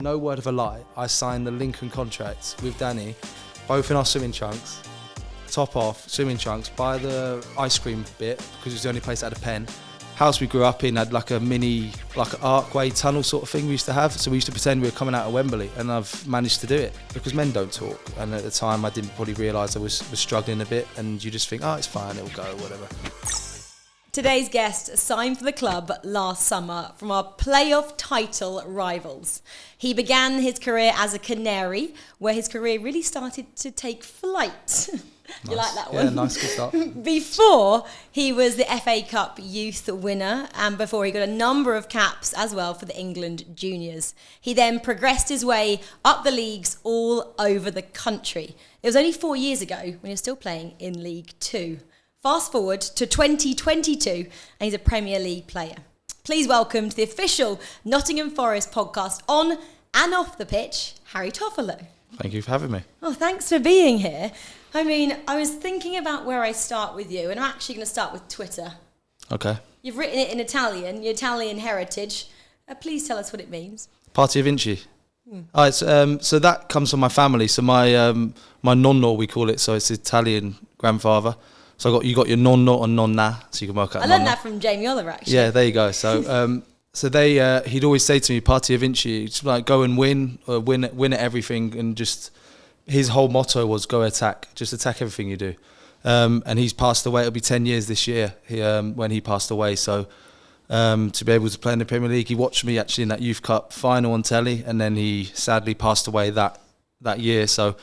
No word of a lie, I signed the Lincoln contract with Danny, both in our swimming trunks, top off, swimming trunks, by the ice cream bit, because it was the only place that had a pen. House we grew up in had like a mini, like an archway tunnel sort of thing we used to have, so we used to pretend we were coming out of Wembley, and I've managed to do it, because men don't talk, and at the time I didn't probably realise I was struggling a bit, and you just think, oh, it's fine, it'll go, whatever. Today's guest signed for the club last summer from our playoff title rivals. He began his career as a Canary, where his career really started to take flight. You like that one? Yeah, nice, good start. Before, he was the FA Cup youth winner, and before he got a number of caps as well for the England juniors. He then progressed his way up the leagues all over the country. It was only 4 years ago when he was still playing in League Two. Fast forward to 2022, and he's a Premier League player. Please welcome to the official Nottingham Forest podcast on and off the pitch, Harry Toffolo. Thank you for having me. Oh, thanks for being here. I mean, I was thinking about where I start with you, and I'm actually going to start with Twitter. Okay. You've written it in Italian, your Italian heritage. Please tell us what it means. Party of Vinci. Oh, it's, so that comes from my family. So my nonno, we call it, so it's Italian grandfather. So you got your nonno and nonna, so you can work out. I learned that from Jamie Oliver, actually. Yeah, there you go. So he'd always say to me, "Party of Vinci, just like go and win at everything," and just his whole motto was go attack, just attack everything you do. And he's passed away. It'll be 10 years this year when he passed away. So to be able to play in the Premier League, he watched me actually in that Youth Cup final on telly, and then he sadly passed away that year. So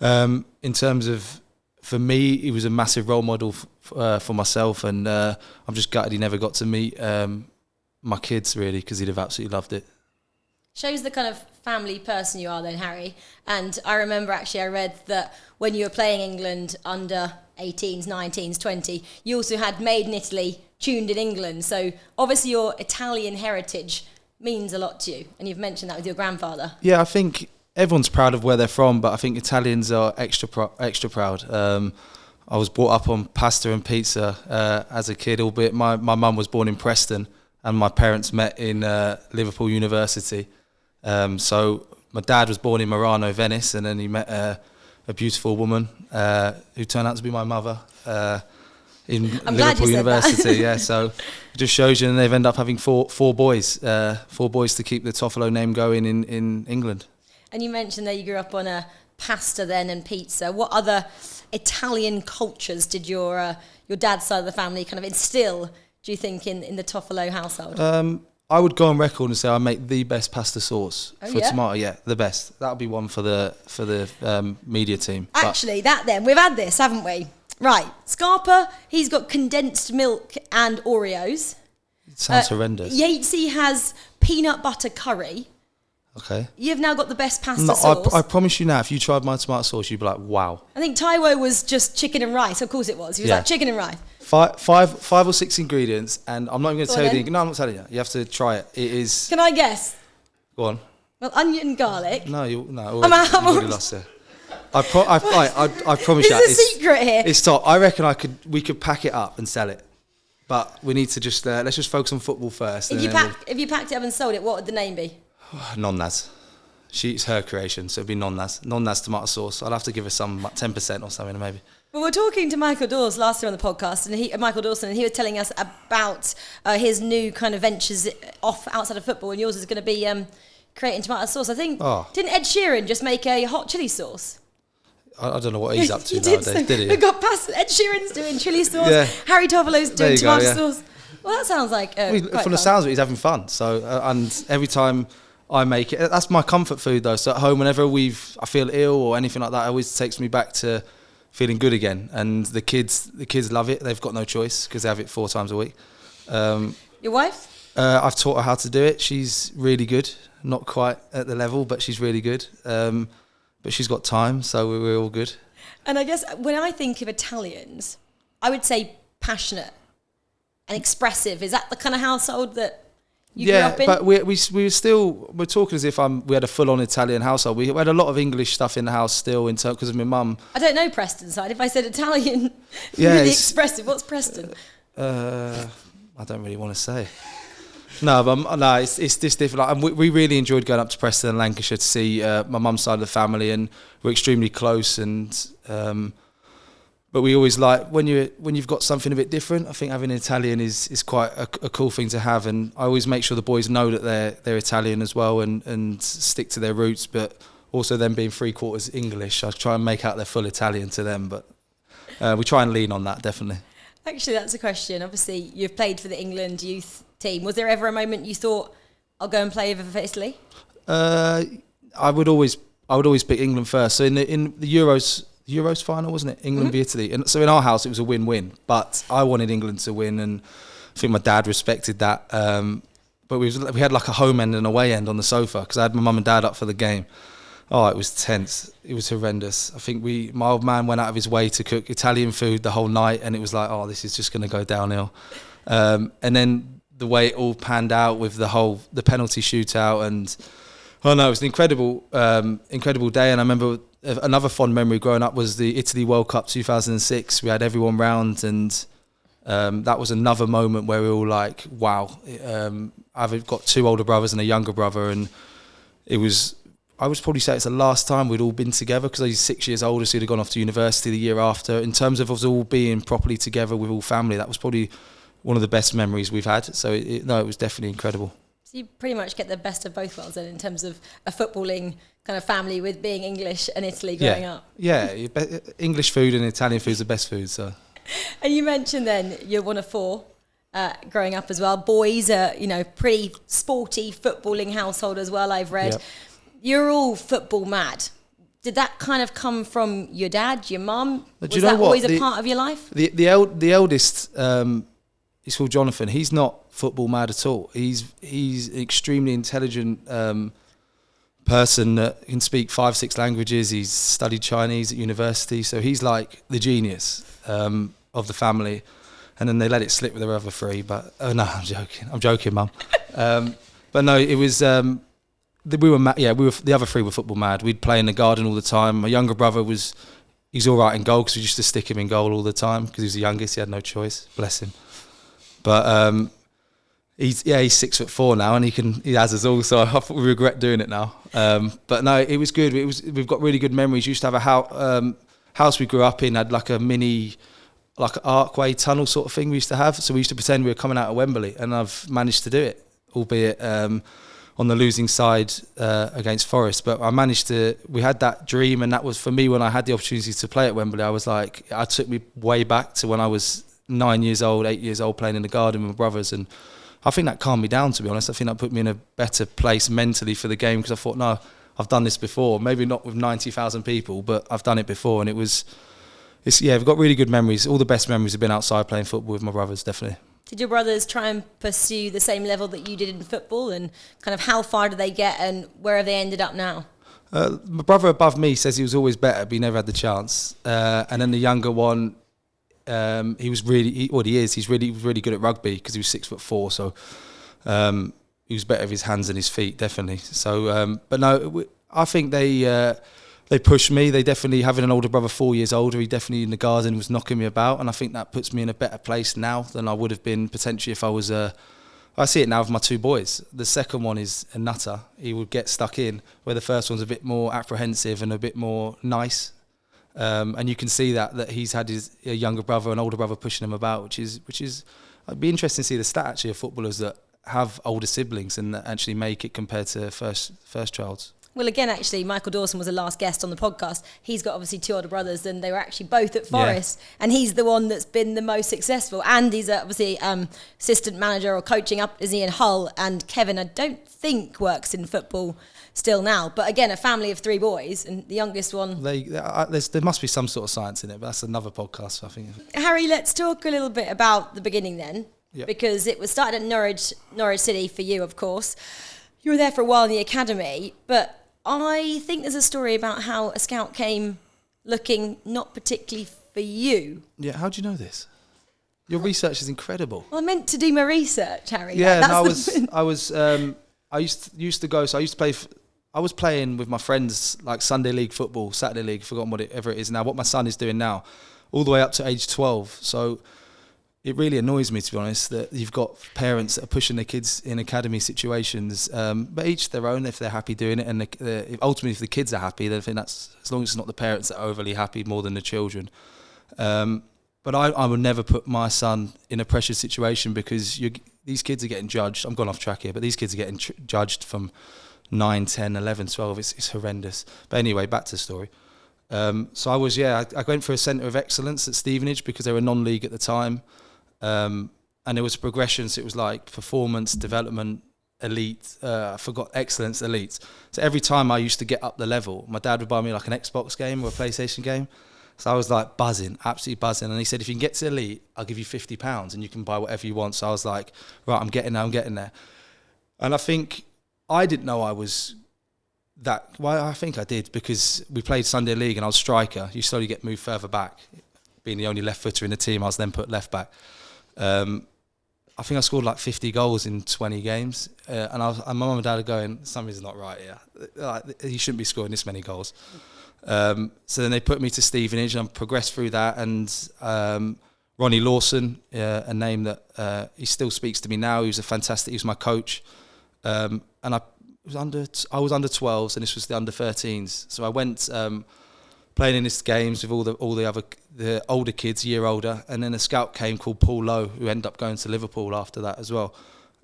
in terms of, for me, he was a massive role model for myself, and I'm just gutted he never got to meet my kids, really, because he'd have absolutely loved it. Shows the kind of family person you are then, Harry. And I remember actually I read that when you were playing England under 18s, 19s, 20, you also had Made in Italy, tuned in England. So obviously your Italian heritage means a lot to you, and you've mentioned that with your grandfather. Yeah, I think everyone's proud of where they're from, but I think Italians are extra proud. I was brought up on pasta and pizza as a kid, albeit my mum was born in Preston and my parents met in Liverpool University. So my dad was born in Murano, Venice, and then he met a beautiful woman who turned out to be my mother in Liverpool University. Yeah, so it just shows you, and they've ended up having four boys to keep the Toffolo name going in England. And you mentioned that you grew up on a pasta then and pizza. What other Italian cultures did your dad's side of the family kind of instill, do you think, in the Toffolo household? I would go on record and say I make the best pasta sauce for tomato. Yeah, the best. That would be one for the media team. Actually, we've had this, haven't we? Right, Scarpa, he's got condensed milk and Oreos. It sounds horrendous. Yatesy has peanut butter curry. Okay. You've now got the best pasta sauce. I promise you now, if you tried my tomato sauce, you'd be like, wow. I think Taiwo was just chicken and rice. Of course it was. He was like chicken and rice. Five or six ingredients, and I'm not even going to tell you. No, I'm not telling you. You have to try it. It is. Can I guess? Go on. Well, onion and garlic. No, you've already lost it. I promise you. There's a secret here. It's top. I reckon we could pack it up and sell it, but we need to just let's just focus on football first. If you packed it up and sold it, what would the name be? Nonna's. It's her creation, so it'd be Nonna's. Nonna's tomato sauce. I'll have to give her some 10% or something, maybe. Well, we're talking to Michael Dawes last year on the podcast, and Michael Dawson, and he was telling us about his new kind of ventures outside of football, and yours is going to be creating tomato sauce. I think, didn't Ed Sheeran just make a hot chili sauce? I don't know what he's up to nowadays, did he? We've got past Ed Sheeran's doing chili sauce, Harry Toffolo's doing tomato sauce. Well, that sounds like from the sounds of it, he's having fun. So, and every time I make it, that's my comfort food though. So at home, whenever I feel ill or anything like that, it always takes me back to feeling good again. And the kids love it. They've got no choice because they have it 4 times a week. Your wife? I've taught her how to do it. She's really good. Not quite at the level, but she's really good. But she's got time, so we're all good. And I guess when I think of Italians, I would say passionate and expressive. Is that the kind of household that you grew up in? But we're talking as if we had a full-on Italian household. We had a lot of English stuff in the house still, because of my mum. I don't know Preston's side. If I said Italian, really expressive, what's Preston? I don't really want to say. No, but no, it's this different. Like, and we really enjoyed going up to Preston and Lancashire to see my mum's side of the family, and we're extremely close. And but we always like when you've got something a bit different. I think having an Italian is quite a cool thing to have, and I always make sure the boys know that they're Italian as well, and stick to their roots. But also them being 3/4 English, I try and make out they're full Italian to them. But we try and lean on that, definitely. Actually, that's a question. Obviously, you've played for the England youth team. Was there ever a moment you thought, I'll go and play for Italy? I would always pick England first. So in the Euros final, wasn't it? England v Italy. And so in our house, it was a win-win. But I wanted England to win, and I think my dad respected that. But we had like a home end and away end on the sofa because I had my mum and dad up for the game. Oh, it was tense. It was horrendous. I think my old man went out of his way to cook Italian food the whole night, and it was like, oh, this is just going to go downhill. And then the way it all panned out with the penalty shootout, and it was an incredible day. And I remember another fond memory growing up was the Italy World Cup 2006. We had everyone round, and that was another moment where we were all like, wow. I've got 2 older brothers and a younger brother, and I would probably say it's the last time we'd all been together because I was 6 years older, so he'd have gone off to university the year after. In terms of us all being properly together with all family, that was probably one of the best memories we've had. So it was definitely incredible. So you pretty much get the best of both worlds then in terms of a footballing kind of family with being English and Italy growing up. Yeah, English food and Italian food is the best food. So. And you mentioned then you're one of 4 growing up as well. Boys are, pretty sporty footballing household as well, I've read. Yep. You're all football mad. Did that kind of come from your dad, your mum? Was that always a part of your life? The eldest, he's called Jonathan. He's not football mad at all. He's an extremely intelligent person that can speak 5-6 languages. He's studied Chinese at university, so he's like the genius of the family. And then they let it slip with their other 3. But no, I'm joking, Mum. But no, it was. We were the other 3 were football mad. We'd play in the garden all the time. My younger brother he's all right in goal because we used to stick him in goal all the time because he was the youngest. He had no choice. Bless him. But he's 6'4" now, and he has us all. So I we regret doing it now. But no, it was good. We've got really good memories. We used to have a house we grew up in had like a mini, like an archway tunnel sort of thing we used to have. So we used to pretend we were coming out of Wembley, and I've managed to do it, albeit on the losing side against Forest. But we had that dream, and that was for me when I had the opportunity to play at Wembley. I was like, I took me way back to when I was 9 years old, 8 years old, playing in the garden with my brothers, and I think that calmed me down, to be honest. I think that put me in a better place mentally for the game because I thought, no, I've done this before. Maybe not with 90,000 people, but I've done it before, and we've got really good memories. All the best memories have been outside playing football with my brothers, definitely. Did your brothers try and pursue the same level that you did in football, and kind of how far did they get, and where have they ended up now? My brother above me says he was always better, but he never had the chance. And then the younger one, he's really good at rugby because he was 6'4", so he was better with his hands and his feet, definitely. So, but no, I think they pushed me. They definitely, having an older brother 4 years older, he definitely in the garden was knocking me about, and I think that puts me in a better place now than I would have been potentially if I was I see it now with my 2 boys. The second one is a nutter. He would get stuck in, where the first one's a bit more apprehensive and a bit more nice. And you can see that he's had his younger brother and older brother pushing him about, which is it'd be interesting to see the stat actually of footballers that have older siblings and that actually make it compared to first childs. Well, again, actually, Michael Dawson was the last guest on the podcast. He's got obviously 2 older brothers, and they were actually both at Forest, and he's the one that's been the most successful. And he's obviously assistant manager or coaching up, is he, in Hull? And Kevin, I don't think, works in football still now. But again, a family of 3 boys, and the youngest one. There must be some sort of science in it, but that's another podcast, I think. Harry, let's talk a little bit about the beginning then, because it was started at Norwich City for you, of course. You were there for a while in the academy, but I think there's a story about how a scout came looking not particularly for you. Yeah, how do you know this? Your research is incredible. Well, I meant to do my research, Harry. Yeah, I used to go. So I used to play. I was playing with my friends like Sunday league football, Saturday league. Forgotten whatever it is now. What my son is doing now, all the way up to age 12. So it really annoys me, to be honest, that you've got parents that are pushing their kids in academy situations, but each their own if they're happy doing it. And ultimately, if the kids are happy, then I think that's, as long as it's not the parents that are overly happy more than the children. But I would never put my son in a pressure situation, because these kids are getting judged. I'm going off track here, but these kids are getting judged from 9, 10, 11, 12. It's horrendous. But anyway, back to the story. So I went for a centre of excellence at Stevenage because they were non-league at the time. And there was progression, so it was like performance, development, elite, excellence, elite. So every time I used to get up the level, my dad would buy me like an Xbox game or a PlayStation game. So I was like buzzing, absolutely buzzing. And he said, if you can get to elite, I'll give you £50 and you can buy whatever you want. So I was like, right, I'm getting there. And I think I didn't know I was that. Well, I think I did, because we played Sunday League and I was striker. You slowly get moved further back. Being the only left footer in the team, I was then put left back. I think I scored like 50 goals in 20 games. And my mum and dad are going, something's not right here. Like, you shouldn't be scoring this many goals. So then they put me to Stevenage and I progressed through that. And Ronnie Lawson, a name that he still speaks to me now. He was my coach. And I was under 12s, and this was the under 13s. So I went playing in his games with all the older kids, a year older, and then a scout came called Paul Lowe, who ended up going to Liverpool after that as well.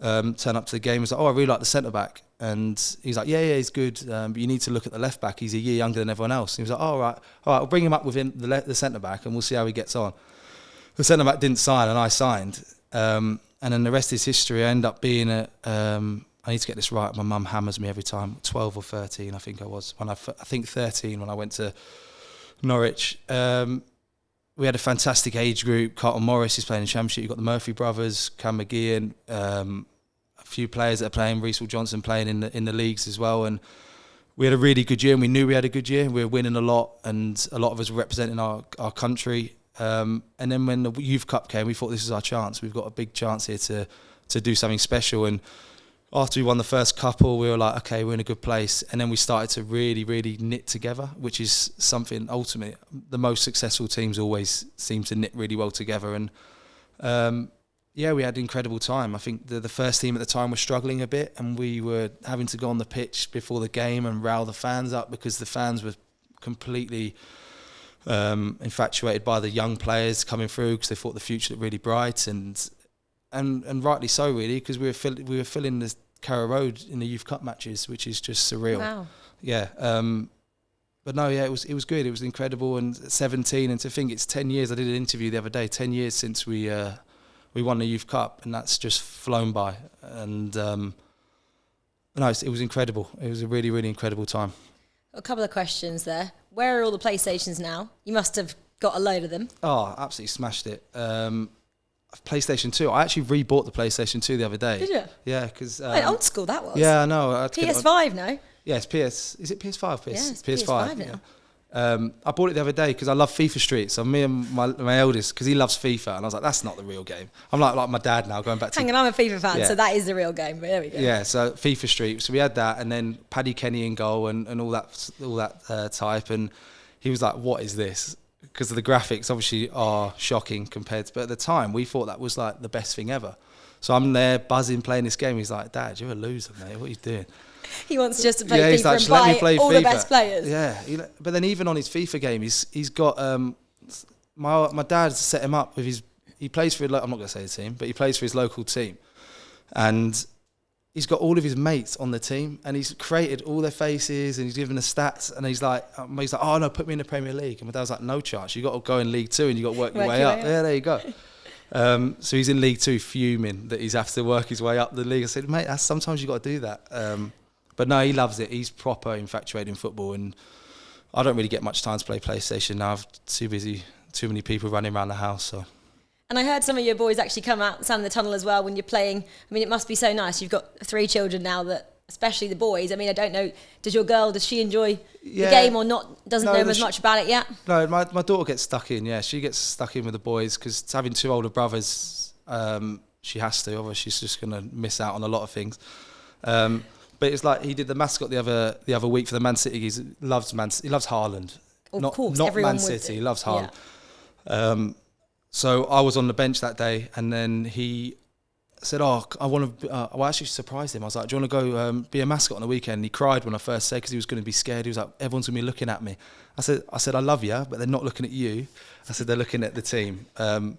Turned up to the game, was like, I really like the centre back, and he's like, yeah, he's good, but you need to look at the left back. He's a year younger than everyone else. And he was like, all right, I'll bring him up within the centre back, and we'll see how he gets on. The centre back didn't sign, and I signed, and then the rest is history. I ended up being I need to get this right. My mum hammers me every time. 12 or 13, I think I was. I think 13 when I went to Norwich. We had a fantastic age group. Carlton Morris is playing in the Championship. You've got the Murphy brothers, Cam McGeehan, a few players that are playing, Reece Johnson playing in the leagues as well. And we had a really good year, and we knew we had a good year. We were winning a lot, and a lot of us were representing our country. And then when the Youth Cup came, we thought, this is our chance. We've got a big chance here to do something special. And after we won the first couple, we were like, okay, we're in a good place. And then we started to really, really knit together, which is something ultimately the most successful teams always seem to knit really well together. And we had an incredible time. I think the first team at the time was struggling a bit, and we were having to go on the pitch before the game and rile the fans up, because the fans were completely infatuated by the young players coming through, because they thought the future looked really bright. And rightly so, really, because we were filling the Carrow Road in the Youth Cup matches, which is just surreal. Wow. Yeah. But no, yeah, it was good. It was incredible. And at 17, and to think it's 10 years. I did an interview the other day. 10 years since we won the Youth Cup, and that's just flown by. And it was incredible. It was a really, really incredible time. A couple of questions there. Where are all the PlayStations now? You must have got a load of them. Oh, absolutely smashed it. PlayStation 2. I actually rebought the PlayStation 2 the other day. Did you? Yeah, because... old school that was. Yeah, I know. PS5 now? Yeah, it's Is it PS5? Yeah, it's PS5 now. Yeah. I bought it the other day because I love FIFA Street. So me and my eldest, because he loves FIFA, and I was like, that's not the real game. I'm like my dad now, going back to... Hang on, I'm a FIFA fan, so that is the real game, but there we go. Yeah, so FIFA Street. So we had that, and then Paddy Kenny in goal and all that type. And he was like, what is this? Because the graphics obviously are shocking compared to... But at the time, we thought that was like the best thing ever. So I'm there buzzing, playing this game. He's like, Dad, you're a loser, mate. What are you doing? He wants just to play FIFA and buy all the best players. Yeah, but then even on his FIFA game, he's got... my dad set him up with his... He plays for... I'm not going to say the team, but he plays for his local team. And he's got all of his mates on the team, and he's created all their faces, and he's given the stats, and he's like, oh no, put me in the Premier League. And my dad was like, no chance. You got to go in League 2 and you got to work your way up. Yeah, there you go. So he's in League 2 fuming that he's have to work his way up the league. I said, mate, sometimes you got to do that. But no, he loves it. He's proper infatuated in football, and I don't really get much time to play PlayStation now. I'm too busy, too many people running around the house. So. And I heard some of your boys actually come out and the tunnel as well when you're playing. I mean, it must be so nice. You've got 3 children now, that, especially the boys. I mean, I don't know, does she enjoy the game or not? Doesn't know as much about it yet? No, my daughter gets stuck in, yeah. She gets stuck in with the boys, because having 2 older brothers, she has to. Otherwise, she's just going to miss out on a lot of things. But it's like he did the mascot the other week for the Man City. He loves Haaland. Of course, not everyone Man City. He loves Haaland. Yeah. So I was on the bench that day, and then he said, I want to, I actually surprised him. I was like, do you want to go be a mascot on the weekend? And he cried when I first said, because he was going to be scared. He was like, everyone's going to be looking at me. I said, I love you, but they're not looking at you. I said, they're looking at the team. And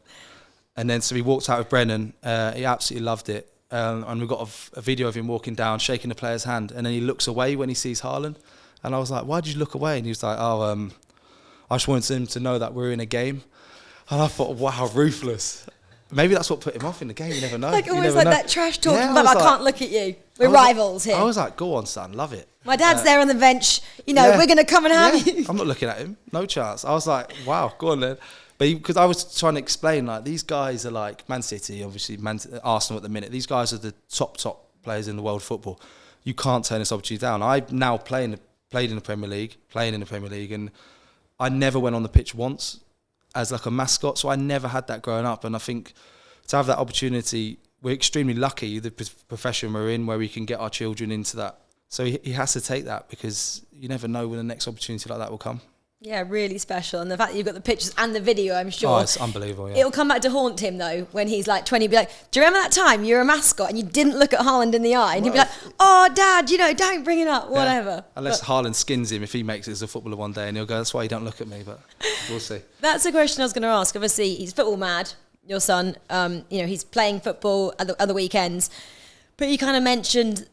then so he walked out with Brennan. He absolutely loved it. And we got a video of him walking down, shaking the player's hand. And then he looks away when he sees Haaland. And I was like, why did you look away? And he was like, I just wanted him to know that we're in a game. And I thought, wow, ruthless. Maybe that's what put him off in the game. You never know. Like always like that trash talking about, I can't look at you. We're rivals here. I was like, go on, son, love it. My dad's there on the bench. We're going to come and have you. I'm not looking at him. No chance. I was like, wow, go on then. But because I was trying to explain, like, these guys are like Man City, obviously, Arsenal at the minute. These guys are the top players in the world football. You can't turn this opportunity down. I now played in the Premier League, and I never went on the pitch once as like a mascot, so I never had that growing up. And I think to have that opportunity, we're extremely lucky, the profession we're in, where we can get our children into that. So he has to take that, because you never know when the next opportunity like that will come. Yeah, really special. And the fact that you've got the pictures and the video, I'm sure. Oh, it's unbelievable, yeah. It'll come back to haunt him, though, when he's like 20, be like, do you remember that time you were a mascot and you didn't look at Haaland in the eye? And he'll be like, oh, Dad, don't bring it up, whatever. Yeah. Unless Haaland skins him if he makes it as a footballer one day, and he'll go, that's why you don't look at me, but we'll see. That's a question I was going to ask. Obviously, he's football mad, your son. He's playing football at the weekends. But you kind of mentioned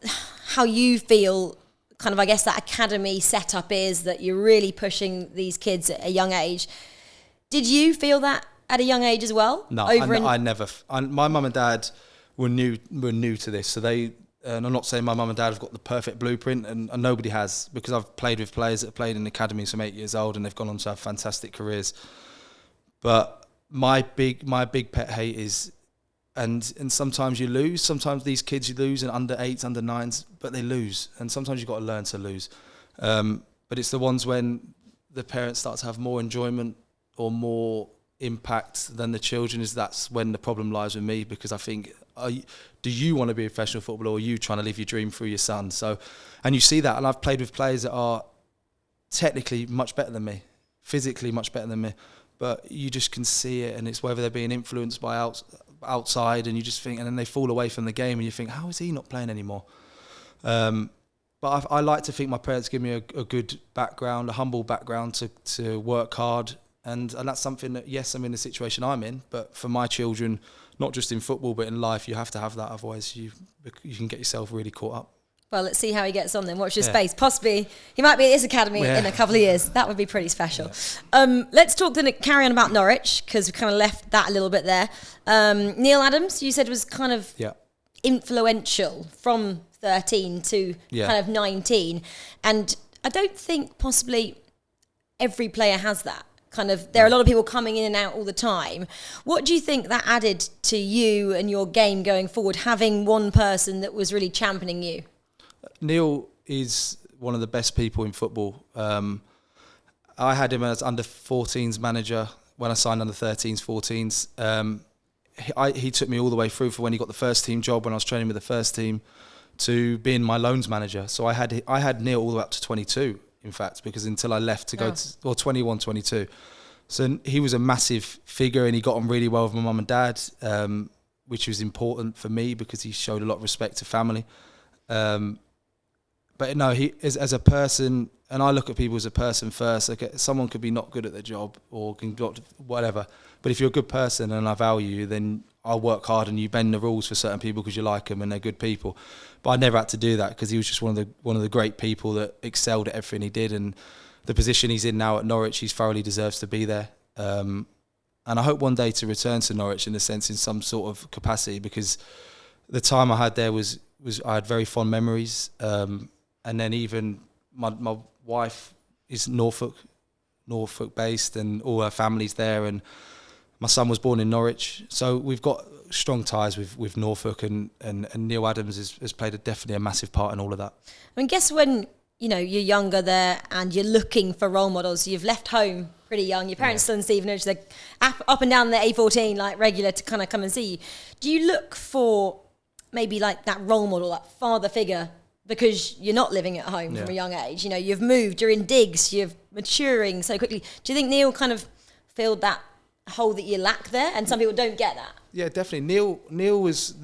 how you feel kind of, I guess, that academy setup is, that you're really pushing these kids at a young age. Did you feel that at a young age as well? No, I never. My mum and dad were new to this, so they. And I'm not saying my mum and dad have got the perfect blueprint, and nobody has, because I've played with players that have played in the academy from 8 years old, and they've gone on to have fantastic careers. But my big pet hate is, and sometimes you lose. Sometimes these kids you lose, and under 8s, under 9s, but they lose. And sometimes you've got to learn to lose. But it's the ones when the parents start to have more enjoyment or more impact than the children, that's when the problem lies with me, because I think, do you want to be a professional footballer, or are you trying to live your dream through your son? So, and you see that, and I've played with players that are technically much better than me, physically much better than me, but you just can see it, and it's whether they're being influenced by outside, and you just think, and then they fall away from the game, and you think, how is he not playing anymore? But I like to think my parents give me a good background, a humble background to work hard, and that's something that, yes, I'm in the situation I'm in, but for my children, not just in football but in life, you have to have that, otherwise you can get yourself really caught up. Well, let's see how he gets on then. Watch your space. Possibly he might be at this academy in a couple of years. That would be pretty special. Yeah. Let's carry on about Norwich, because we kind of left that a little bit there. Neil Adams, you said, was kind of influential from 13 to kind of 19. And I don't think possibly every player has that. Kind of, there are a lot of people coming in and out all the time. What do you think that added to you and your game going forward, having one person that was really championing you? Neil is one of the best people in football. I had him as under 14s manager when I signed under 13s, 14s. He took me all the way through, for when he got the first team job, when I was training with the first team, to being my loans manager. So I had Neil all the way up to 22, in fact, because until I left to go to 21, 22. So he was a massive figure, and he got on really well with my mum and dad, which was important for me, because he showed a lot of respect to family. But no, he as a person, and I look at people as a person first. Like, someone could be not good at their job or can not whatever, but if you're a good person and I value you, then I'll work hard, and you bend the rules for certain people because you like them and they're good people. But I never had to do that, because he was just one of the great people that excelled at everything he did, and the position he's in now at Norwich, he thoroughly deserves to be there. And I hope one day to return to Norwich, in a sense, in some sort of capacity, because the time I had there was I had very fond memories. And then even my wife is Norfolk based, and all her family's there, and my son was born in Norwich. So we've got strong ties with Norfolk, and Neil Adams has played definitely a massive part in all of that. I mean, guess when you're younger there and you're looking for role models, you've left home pretty young, your parents still in Stevenage, they're up and down the A14 like regular to kind of come and see you. Do you look for maybe like that role model, that father figure, because you're not living at home from a young age? You've moved, you're in digs, you're maturing so quickly. Do you think Neil kind of filled that hole that you lack there, and some people don't get that. Yeah, definitely. Neil was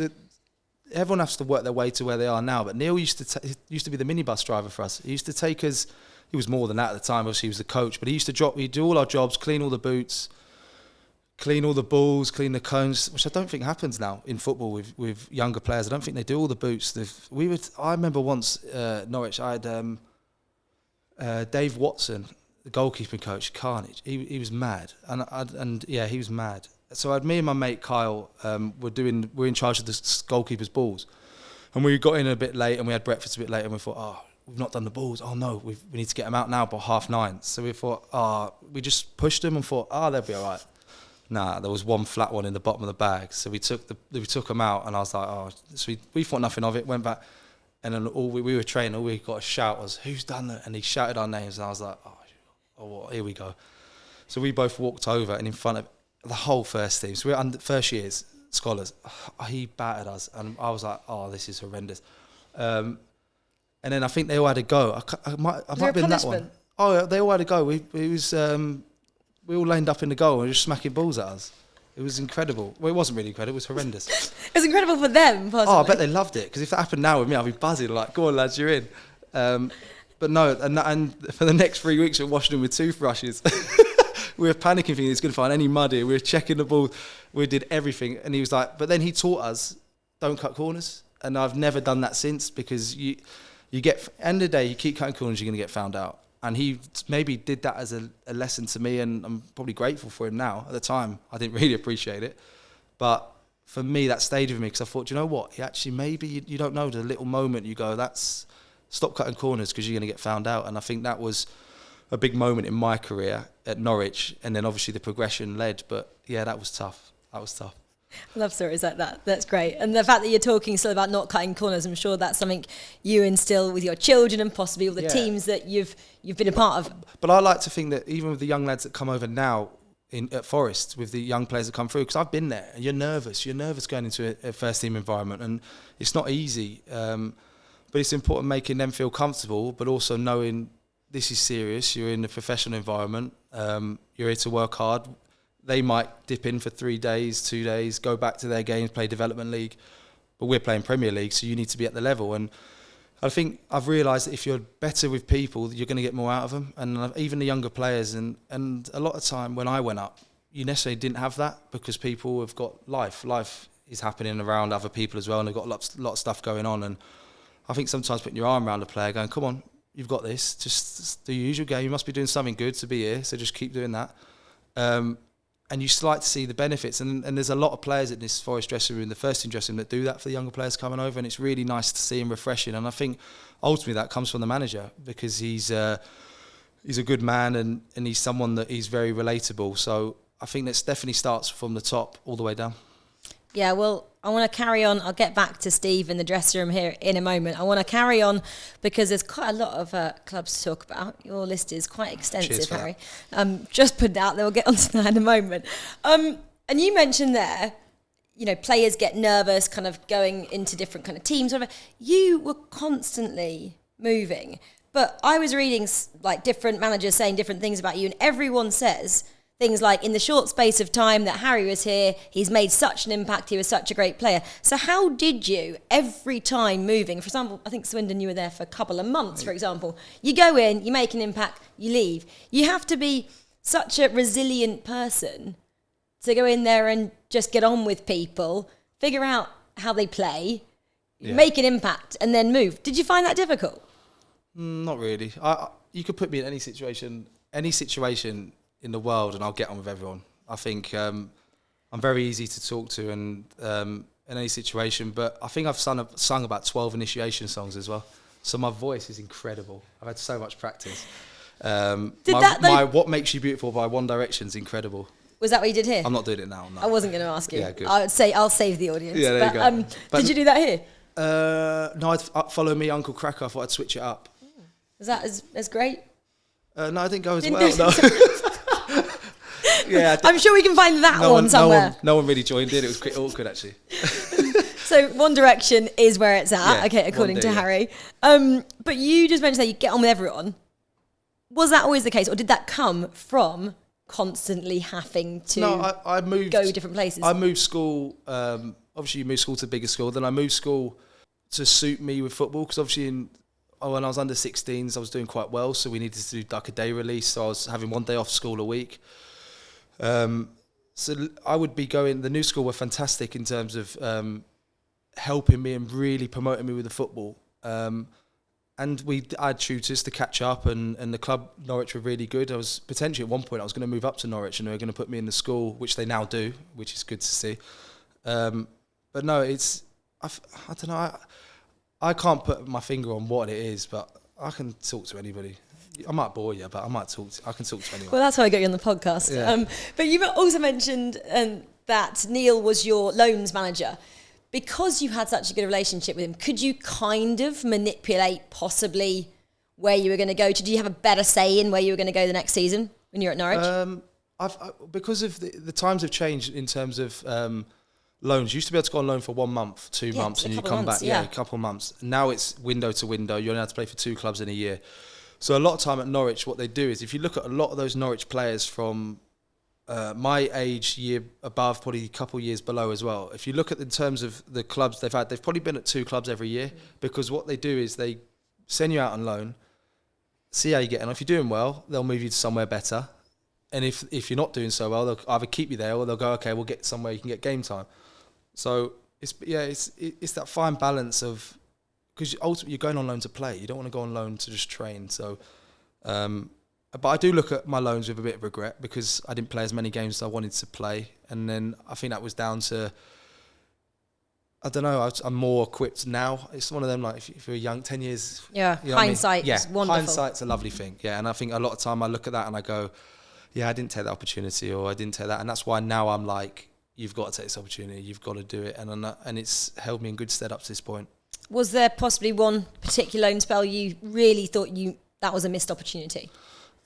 everyone has to work their way to where they are now, but Neil used to be the minibus driver for us. He used to take us. He was more than that at the time. Obviously, he was the coach, but he'd do all our jobs, clean all the boots, clean all the balls, clean the cones, which I don't think happens now in football with younger players. I don't think they do all the boots. I remember once Norwich, I had Dave Watson, the goalkeeping coach, carnage. He was mad, and he was mad. So me and my mate Kyle we're in charge of the goalkeeper's balls, and we got in a bit late and we had breakfast a bit late and we thought, we've not done the balls. Oh no, we need to get them out now by 9:30. So we thought, we just pushed them and thought, they'll be all right. Nah, there was one flat one in the bottom of the bag. So we took them out, and I was like, so we thought nothing of it. Went back, and then we were training. All we got a shout was, "Who's done that?" And he shouted our names, and I was like, here we go. So we both walked over, and in front of the whole first team, so we're first years scholars. He battered us, and I was like, this is horrendous. And then I think they all had a go. I might have been that one. Oh, they all had a go. We all lined up in the goal and just smacking balls at us. It was incredible. Well, it wasn't really incredible. It was horrendous. It was incredible for them, possibly. I bet they loved it, because if that happened now with me, I'd be buzzing, like, go on, lads, you're in. But no, and for the next 3 weeks, we're washing them with toothbrushes. We were panicking, thinking he's going to find any mud here. We were checking the ball. We did everything. And he was like, but then he taught us, don't cut corners. And I've never done that since, because you get, end of the day, you keep cutting corners, you're going to get found out. And he maybe did that as a lesson to me, and I'm probably grateful for him now. At the time, I didn't really appreciate it. But for me, that stayed with me, because I thought, you know what? Maybe you don't know, the little moment you go, stop cutting corners, because you're going to get found out. And I think that was a big moment in my career at Norwich. And then obviously the progression led. But yeah, that was tough. I love stories like that. That's great. And the fact that you're talking still about not cutting corners, I'm sure that's something you instill with your children and possibly all the teams that you've been a part of. But I like to think that even with the young lads that come over now at Forest, with the young players that come through, because I've been there, and you're nervous going into a first team environment, and it's not easy. But it's important making them feel comfortable, but also knowing this is serious. You're in a professional environment. You're here to work hard. They might dip in for 3 days, 2 days, go back to their games, play Development League. But we're playing Premier League, so you need to be at the level. And I think I've realised that if you're better with people, you're going to get more out of them. And even the younger players. And a lot of time when I went up, you necessarily didn't have that, because people have got life. Life is happening around other people as well, and they've got a lot of stuff going on. And I think sometimes putting your arm around a player, going, come on, you've got this. Just do your usual game. You must be doing something good to be here, so just keep doing that. And you like to see the benefits. And there's a lot of players in this Forest dressing room, the first team dressing room, that do that for the younger players coming over. And it's really nice to see and refreshing. And I think ultimately that comes from the manager, because he's a good man, and he's someone that he's very relatable. So I think that definitely starts from the top all the way down. Yeah, well, I want to carry on. I'll get back to Steve in the dressing room here in a moment. I want to carry on because there's quite a lot of clubs to talk about. Your list is quite extensive, Harry. Just put it out there. We'll get onto that in a moment. And you mentioned there, players get nervous kind of going into different kind of teams. Whatever. You were constantly moving. But I was reading like different managers saying different things about you, and everyone says things like, in the short space of time that Harry was here, he's made such an impact, he was such a great player. So how did you, every time moving, for example, I think Swindon, you were there for a couple of months, for example, you go in, you make an impact, you leave. You have to be such a resilient person to go in there and just get on with people, figure out how they play, make an impact, and then move. Did you find that difficult? Not really. You could put me in any situation in the world, and I'll get on with everyone. I think I'm very easy to talk to, and in any situation. But I think I've sung about 12 initiation songs as well. So my voice is incredible. I've had so much practice. What Makes You Beautiful by One Direction is incredible. Was that what you did here? I'm not doing it now. No. I wasn't going to ask you. Yeah, good. I'll save the audience. Yeah, there you go. But did you do that here? No, I'd Follow Me, Uncle Cracker. I thought I'd switch it up. Was that as great? No, I didn't go as well. No. Yeah, I'm sure we can find that one somewhere. No one really joined in. It was quite awkward, actually. So One Direction is where it's at, according to Harry. But you just mentioned that you get on with everyone. Was that always the case, or did that come from constantly having to I moved, go different places? I moved school. Obviously, you move school to a bigger school. Then I moved school to suit me with football, because obviously when I was under 16s, I was doing quite well, so we needed to do like a day release. So I was having one day off school a week. So I would be going. The new school were fantastic in terms of helping me and really promoting me with the football. And I had tutors to catch up, and the club Norwich were really good. I was potentially at one point I was going to move up to Norwich, and they were going to put me in the school, which they now do, which is good to see. But no, I don't know. I can't put my finger on what it is, but I can talk to anybody. I might bore you, but I can talk to anyone. Well, that's how I got you on the podcast. Yeah. But you've also mentioned that Neil was your loans manager. Because you had such a good relationship with him, could you kind of manipulate possibly where you were going to go? Did you have a better say in where you were going to go the next season when you were at Norwich? Because of the times have changed in terms of loans. You used to be able to go on loan for 1 month, 2 months, and you come back. Yeah, a couple of months. Now it's window to window. You're only allowed to play for 2 clubs in a year. So a lot of time at Norwich, what they do is, if you look at a lot of those Norwich players from my age, year above, probably a couple of years below as well. If you look at in terms of the clubs they've had, they've probably been at 2 clubs every year, because what they do is they send you out on loan, see how you get on. If you're doing well, they'll move you to somewhere better. And if you're not doing so well, they'll either keep you there, or they'll go, okay, we'll get somewhere you can get game time. So it's that fine balance of, because ultimately you're going on loan to play. You don't want to go on loan to just train. So, but I do look at my loans with a bit of regret, because I didn't play as many games as I wanted to play. And then I think that was down to, I don't know, I'm more equipped now. It's one of them, like, if you're young, 10 years... Yeah, you know hindsight is wonderful. Hindsight's a lovely thing, yeah. And I think a lot of time I look at that and I go, yeah, I didn't take that opportunity, or I didn't take that. And that's why now I'm like, you've got to take this opportunity, you've got to do it. And it's held me in good stead up to this point. Was there possibly one particular loan spell you really thought that was a missed opportunity?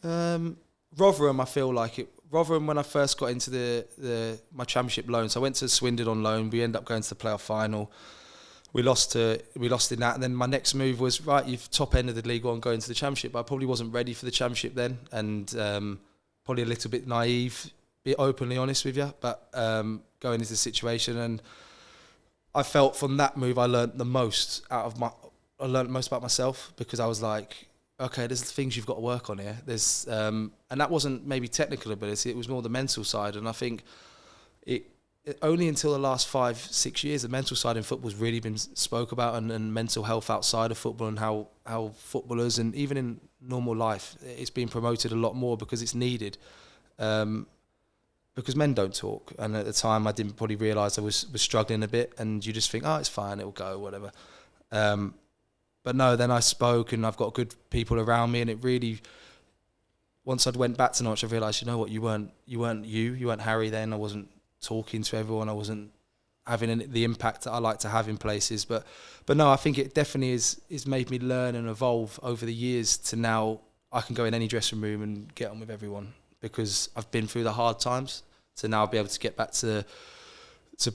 Rotherham, I feel like it. Rotherham, when I first got into my championship loan, so I went to Swindon on loan. We ended up going to the playoff final. We lost in that, and then my next move was, right, you've top end of the League One, going to the championship. But I probably wasn't ready for the championship then, and probably a little bit naive, be openly honest with you. But going into the situation, and I felt from that move I learned the most about myself, because I was like, okay, there's things you've got to work on here. There's and that wasn't maybe technical ability, it was more the mental side. And I think it only until the last 5-6 years, the mental side in football's really been spoke about, and mental health outside of football, and how footballers, and even in normal life, it's been promoted a lot more, because it's needed. Because men don't talk, and at the time I didn't probably realise I was struggling a bit, and you just think, oh, it's fine, it'll go, whatever. But no, then I spoke, and I've got good people around me, and it really, once I went back to Norwich, I realised, you know what, you weren't Harry then. I wasn't talking to everyone, I wasn't having the impact that I like to have in places. But no, I think it definitely is made me learn and evolve over the years, to now I can go in any dressing room and get on with everyone, because I've been through the hard times, to now be able to get back to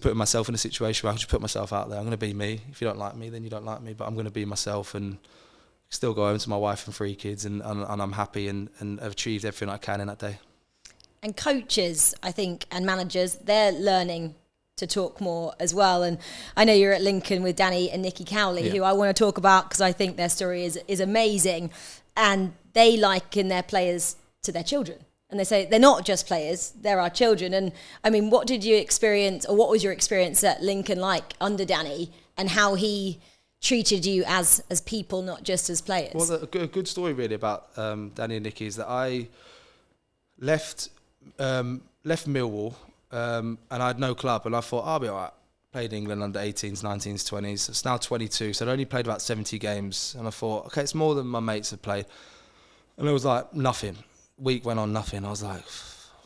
putting myself in a situation where I can just put myself out there. I'm going to be me. If you don't like me, then you don't like me. But I'm going to be myself, and still go home to my wife and 3 kids, and I'm happy, and have achieved everything I can in that day. And coaches, I think, and managers, they're learning to talk more as well. And I know you're at Lincoln with Danny and Nicky Cowley, who I want to talk about, because I think their story is amazing. And they liken their players to their children. And they say they're not just players, they're our children. And I mean, what did you experience, or what was your experience at Lincoln like under Danny, and how he treated you as people, not just as players? Well, a good story really about Danny and Nicky is that I left Millwall, and I had no club, and I thought, I'll be all right. Played England under 18s, 19s, 20s. It's now 22, so I'd only played about 70 games. And I thought, okay, it's more than my mates have played. And it was like nothing. Week went on, nothing. I was like,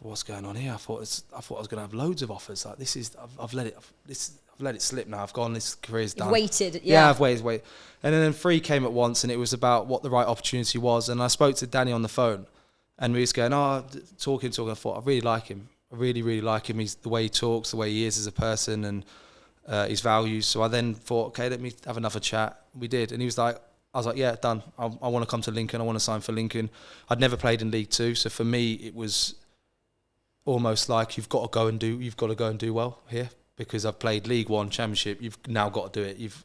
what's going on here? I thought I was going to have loads of offers. Like, I've let it slip now. I've gone. This career's done. You've waited, yeah. I've waited. And then 3 came at once, and it was about what the right opportunity was. And I spoke to Danny on the phone, and we was going, talking. I thought, I really like him. I really, really like him. He's the way he talks, the way he is as a person, and his values. So I then thought, okay, let me have another chat. We did, and he was like, I was like, yeah, done. I want to come to Lincoln. I want to sign for Lincoln. I'd never played in League Two, so for me it was almost like you've got to go and do well here, because I've played League One, Championship. You've now got to do it. You've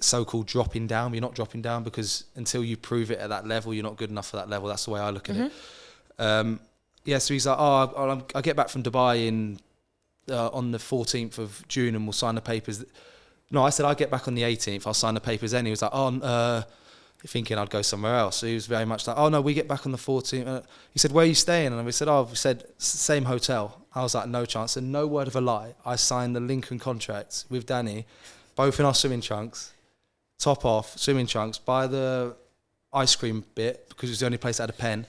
so-called dropping down. You're not dropping down, because until you prove it at that level, you're not good enough for that level. That's the way I look at it. So he's like, I'll get back from Dubai on the 14th of June and we'll sign the papers. No, I said, I'll get back on the 18th. I'll sign the papers then. He was like, thinking I'd go somewhere else. So he was very much like, oh no, we get back on the 14th. He said, where are you staying? And we said, same hotel. I was like, no chance. And no word of a lie, I signed the Lincoln contract with Danny, both in our swimming trunks, top off, swimming trunks, by the ice cream bit, because it was the only place that had a pen.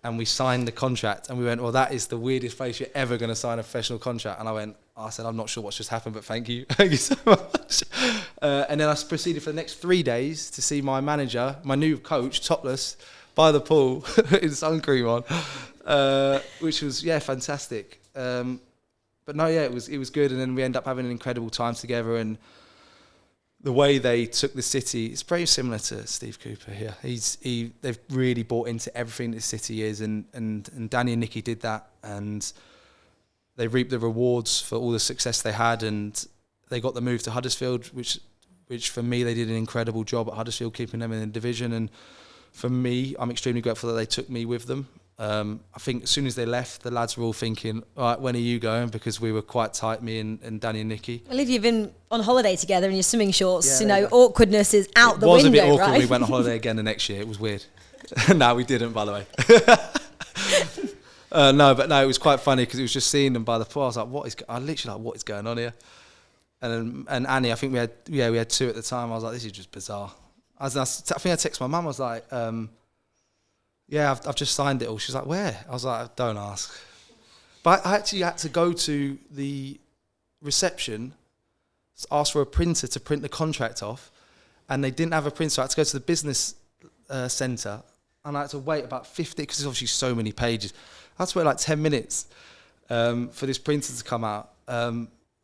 And we signed the contract, and we went, well, that is the weirdest place you're ever going to sign a professional contract. And I said, I'm not sure what's just happened, but thank you. Thank you so much. And then I proceeded for the next 3 days to see my manager, my new coach, topless, by the pool, in sun cream on, which was, fantastic. But no, it was good. And then we ended up having an incredible time together. And the way they took the city, it's very similar to Steve Cooper here. They've really bought into everything that City is, and Danny and Nicky did that, and they reaped the rewards for all the success they had, and they got the move to Huddersfield, which for me, they did an incredible job at Huddersfield, keeping them in the division. And for me, I'm extremely grateful that they took me with them. I think as soon as they left, the lads were all thinking, all right, when are you going? Because we were quite tight, me and Danny and Nicky. Well, if you've been on holiday together in your swimming shorts, awkwardness is out the window, right? It was a bit awkward. We went on holiday again the next year. It was weird. No, we didn't, by the way. No, it was quite funny because it was just seeing them by the pool. I was like, what is going on here? And Annie, I think we had 2 at the time. I was like, this is just bizarre. I think I texted my mum. I was like, I've just signed it all. She's like, where? I was like, don't ask. But I actually had to go to the reception, ask for a printer to print the contract off, and they didn't have a printer. So I had to go to the business centre, and I had to wait about 50, because there's obviously so many pages. I had to wait like 10 minutes for this printer to come out.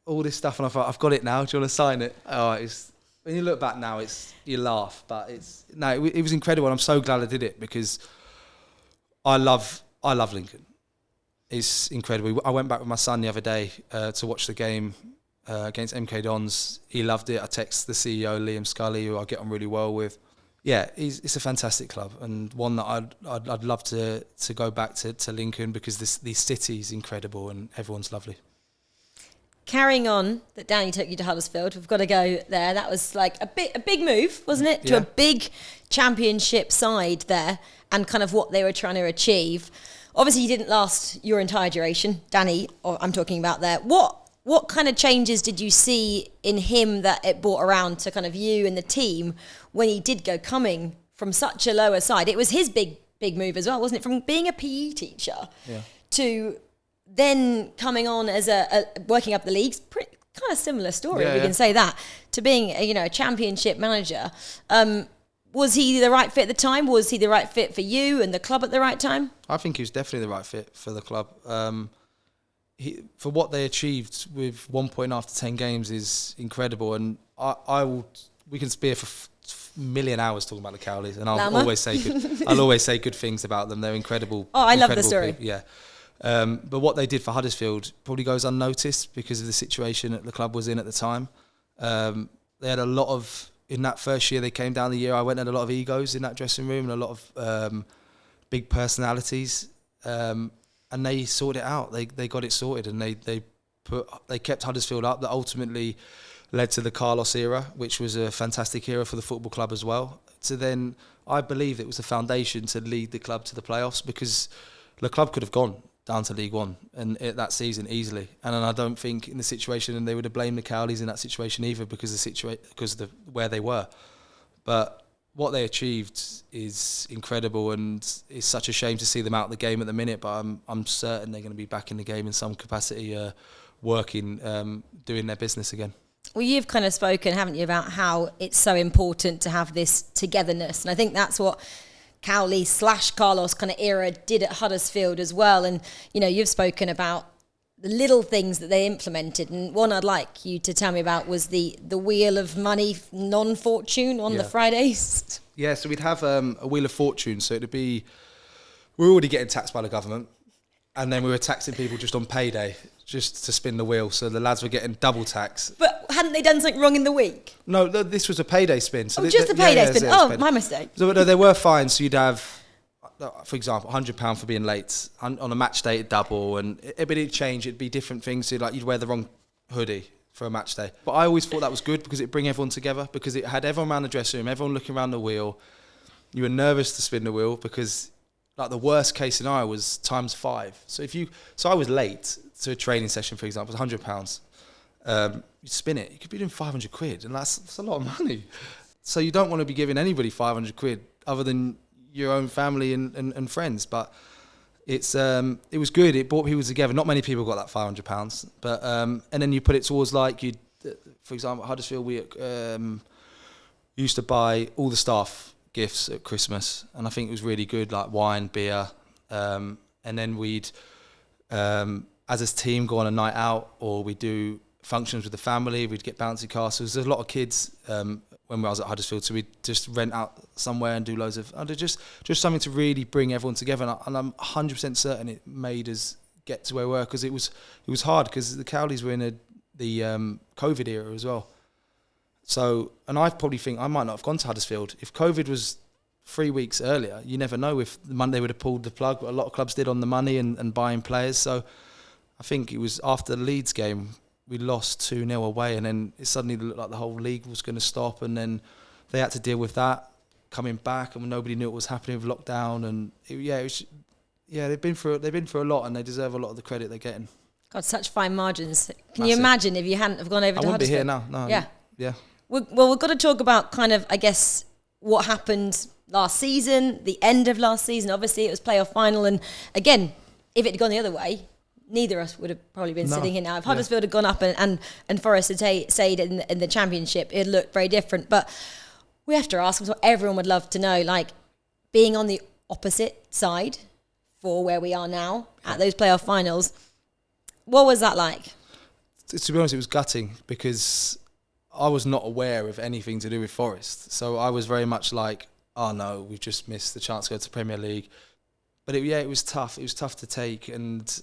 All this stuff, and I thought, I've got it now. Do you want to sign it? When you look back now, you laugh, but it was incredible, and I'm so glad I did it, because I love Lincoln. It's incredible. I went back with my son the other day to watch the game against MK Dons. He loved it. I texted the CEO, Liam Scully, who I get on really well with. Yeah, it's a fantastic club, and one that I'd love to go back to Lincoln, because this city is incredible and everyone's lovely. Carrying on, that Danny took you to Huddersfield. We've got to go there. That was like a big move, wasn't it? To a big championship side there, and kind of what they were trying to achieve. Obviously, you didn't last your entire duration, Danny. Or I'm talking about there. What kind of changes did you see in him that it brought around to kind of you and the team when he did go, coming from such a lower side? It was his big move as well, wasn't it? From being a PE teacher to then coming on as a working up the leagues, kind of similar story, we can say that, to being a championship manager. Was he the right fit at the time? Was he the right fit for you and the club at the right time? I think he was definitely the right fit for the club. For what they achieved with 1 point after 10 games is incredible, and we can spear for a million hours talking about the Cowleys, and I'll always say good things about them. They're incredible. Oh, I love the story. People. Yeah. But what they did for Huddersfield probably goes unnoticed because of the situation that the club was in at the time. They had a lot of, in that first year they came down the year, I went, and a lot of egos in that dressing room, and a lot of big personalities, and they sorted it out. They got it sorted, and they kept Huddersfield up. That ultimately led to the Carlos era, which was a fantastic era for the football club as well. So then I believe it was the foundation to lead the club to the playoffs, because the club could have gone down to League One and that season easily, and I don't think in the situation, and they would have blamed the Cowleys in that situation either, because of where they were. But what they achieved is incredible, and it's such a shame to see them out of the game at the minute. But I'm certain they're going to be back in the game in some capacity, working, doing their business again. Well, you've kind of spoken, haven't you, about how it's so important to have this togetherness, and I think that's what Cowley / Carlos kind of era did at Huddersfield as well. And, you've spoken about the little things that they implemented. And one I'd like you to tell me about was the Wheel of Money non-fortune on the Fridays. Yeah, so we'd have a Wheel of Fortune. So it'd be, we're already getting taxed by the government. And then we were taxing people just on payday, just to spin the wheel. So the lads were getting double tax. But hadn't they done something wrong in the week? No, this was a payday spin. So just a payday spin. My mistake. So no, there were fines. So you'd have, for example, £100 for being late. On a match day, it'd double. And it'd change. It'd be different things. So like you'd wear the wrong hoodie for a match day. But I always thought that was good because it'd bring everyone together, because it had everyone around the dressing room, everyone looking around the wheel. You were nervous to spin the wheel because like the worst case scenario was ×5. So I was late to a training session, for example, it was £100. You spin it, you could be doing 500 quid, and that's a lot of money. So you don't want to be giving anybody 500 quid other than your own family and friends. But it was good. It brought people together. Not many people got that £500, but and then you put it towards like you, for example, at Huddersfield, we used to buy all the staff gifts at Christmas, and I think it was really good, like wine, beer, and then we'd as a team go on a night out, or we do functions with the family. We'd get bouncy castles. There's a lot of kids when I was at Huddersfield, so we'd just rent out somewhere and do loads of just something to really bring everyone together. And I'm 100% certain it made us get to where we were, because it was hard, because the Cowleys were in the COVID era as well. So, and I probably think I might not have gone to Huddersfield if COVID was 3 weeks earlier. You never know if Monday would have pulled the plug. A lot of clubs did on the money and buying players. So I think it was after the Leeds game, we lost 2-0 away, and then it suddenly looked like the whole league was going to stop, and then they had to deal with that coming back, and nobody knew what was happening with lockdown. And they've been through a lot, and they deserve a lot of the credit they're getting. God, such fine margins. Can you imagine if you hadn't have gone over to Huddersfield? I wouldn't be here now. No. Yeah. Well, we've got to talk about kind of, I guess, what happened last season, the end of last season. Obviously, it was playoff final, and again, if it had gone the other way, neither of us would have probably been sitting here now. If Huddersfield had gone up and Forest had stayed in the Championship, it looked very different. But we have to ask, what everyone would love to know, like being on the opposite side for where we are now at those playoff finals, what was that like? To be honest, it was gutting, because I was not aware of anything to do with Forest. So I was very much like, oh no, we've just missed the chance to go to Premier League. But it was tough. It was tough to take. And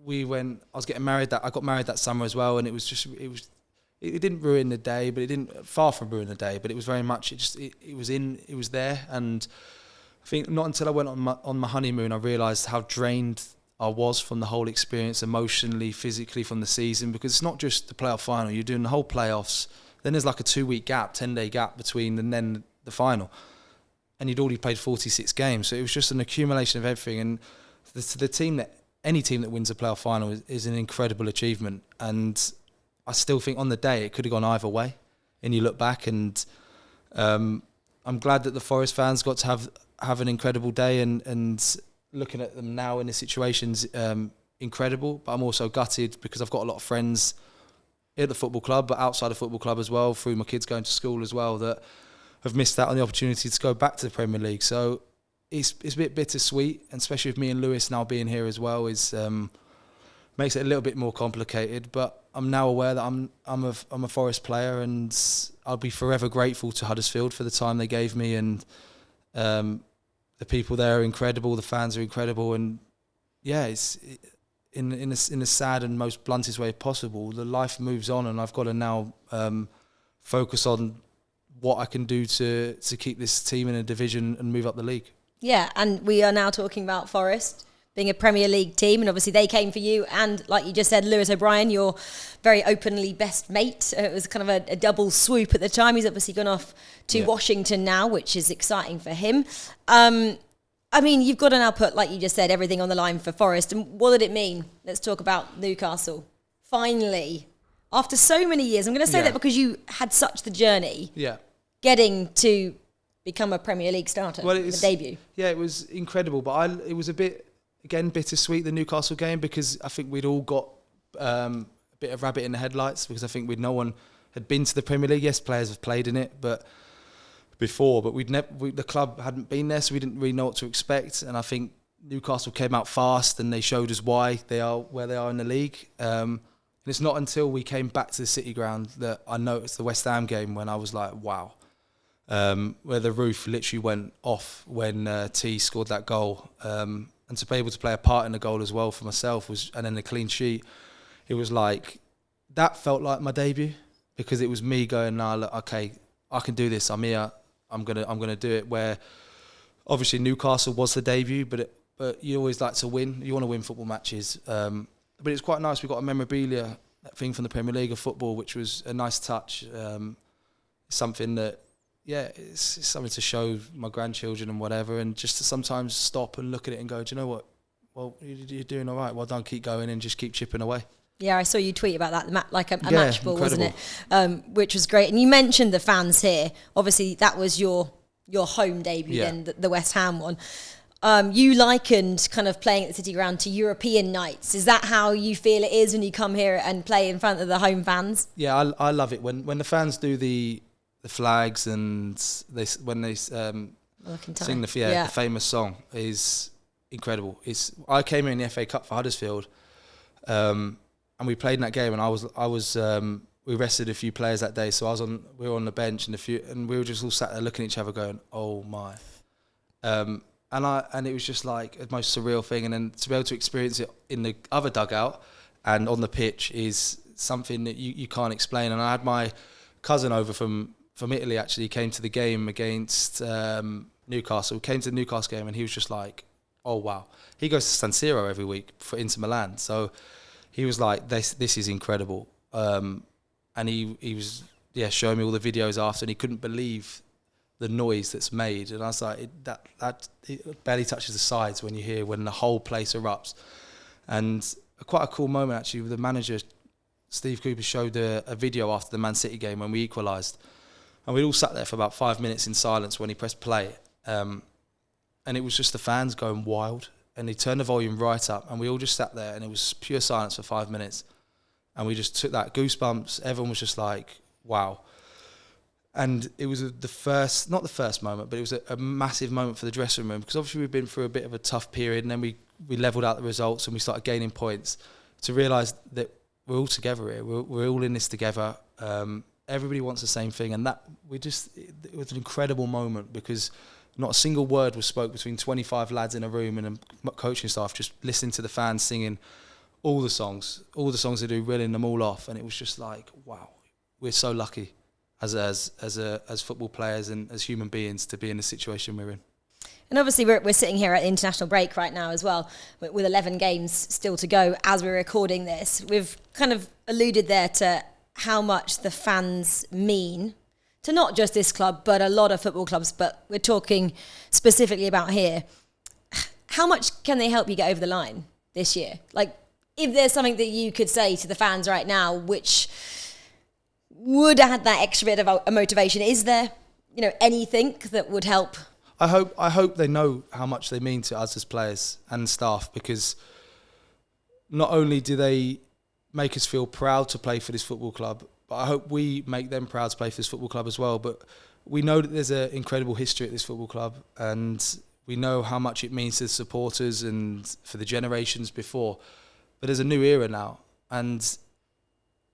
I was getting married I got married that summer as well. And it didn't ruin the day, but it didn't, far from ruin the day, but it was very much, it was there. And I think not until I went on my honeymoon, I realised how drained I was from the whole experience, emotionally, physically, from the season, because it's not just the playoff final. You're doing the whole playoffs. Then there's like a 2-week gap, 10-day gap between and then the final. And you'd already played 46 games. So it was just an accumulation of everything. And the team that, any team that wins a playoff final is an incredible achievement. And I still think on the day it could have gone either way. And you look back, and I'm glad that the Forest fans got to have an incredible day, and looking at them now in the situation's incredible. But I'm also gutted because I've got a lot of friends at the football club, but outside the football club as well, through my kids going to school as well, that have missed out on the opportunity to go back to the Premier League. So it's a bit bittersweet, and especially with me and Lewis now being here as well, makes it a little bit more complicated. But I'm now aware that I'm a Forest player, and I'll be forever grateful to Huddersfield for the time they gave me. And the people there are incredible, the fans are incredible, and in a sad and most bluntest way possible, the life moves on, and I've got to now focus on what I can do to keep this team in a division and move up the league. Yeah, and we are now talking about Forest being a Premier League team, and obviously they came for you, and like you just said, Lewis O'Brien, your very openly best mate. It was kind of a double swoop at the time. He's obviously gone off to Washington now, which is exciting for him. I mean, you've got to now put, like you just said, everything on the line for Forest. And what did it mean? Let's talk about Newcastle. Finally, after so many years, I'm going to say that because you had such the journey, getting to become a Premier League starter, the debut. Yeah, it was incredible, but it was a bit, again, bittersweet, the Newcastle game, because I think we'd all got a bit of rabbit in the headlights, because I think no one had been to the Premier League. Yes, players have played in it, but the club hadn't been there, so we didn't really know what to expect. And I think Newcastle came out fast, and they showed us why they are where they are in the league. And it's not until we came back to the City ground that I noticed the West Ham game, when I was like, wow. Where the roof literally went off when T scored that goal. And and to be able to play a part in the goal as well for myself and then the clean sheet, it was like, that felt like my debut, because it was me going, nah, look, okay, I can do this. I'm here. I'm gonna do it. Where obviously Newcastle was the debut, but you always like to win. You want to win football matches. But it's quite nice. We got a memorabilia thing from the Premier League of football, which was a nice touch. Something that, it's something to show my grandchildren and whatever, and just to sometimes stop and look at it and go, do you know what? Well, you're doing all right. Well done. Keep going and just keep chipping away. Yeah, I saw you tweet about that, like a match ball, incredible. Wasn't it? Which was great. And you mentioned the fans here. Obviously, that was your home debut then, the West Ham one. You likened kind of playing at the City Ground to European nights. Is that how you feel it is when you come here and play in front of the home fans? Yeah, I love it. When the fans do the flags and when they sing the famous song is incredible. I came in the FA Cup for Huddersfield, and we played in that game, and we rested a few players that day, so we were on the bench, and we were just all sat there looking at each other going, oh my. And it was just like the most surreal thing, and then to be able to experience it in the other dugout and on the pitch is something that you can't explain. And I had my cousin over from Italy, actually. He came to the game against Newcastle. He came to the Newcastle game, and he was just like, oh wow. He goes to San Siro every week for Inter Milan, so he was like, this is incredible. And he was showing me all the videos after, and he couldn't believe the noise that's made, and I was like, it barely touches the sides when the whole place erupts. And quite a cool moment actually with the manager, Steve Cooper, showed a video after the Man City game when we equalised, and we all sat there for about 5 minutes in silence when he pressed play, and it was just the fans going wild, and he turned the volume right up, and we all just sat there, and it was pure silence for 5 minutes, and we just took that goosebumps. Everyone was just like, wow. And it was not the first moment, but it was a massive moment for the dressing room, because obviously we've been through a bit of a tough period, and then we levelled out the results and we started gaining points, to realise that we're all together here. We're all in this together. Everybody wants the same thing, and it was an incredible moment, because not a single word was spoke between 25 lads in a room and a coaching staff just listening to the fans singing all the songs they do, reeling them all off, and it was just like, wow, we're so lucky as football players and as human beings to be in the situation we're in. And obviously we're sitting here at the international break right now as well, with 11 games still to go as we're recording this. We've kind of alluded there to how much the fans mean to not just this club, but a lot of football clubs, but we're talking specifically about here. How much can they help you get over the line this year? Like, if there's something that you could say to the fans right now, which would add that extra bit of a motivation, is there, anything that would help? I hope they know how much they mean to us as players and staff, because not only do they make us feel proud to play for this football club, but I hope we make them proud to play for this football club as well. But we know that there's an incredible history at this football club, and we know how much it means to the supporters and for the generations before. But there's a new era now, and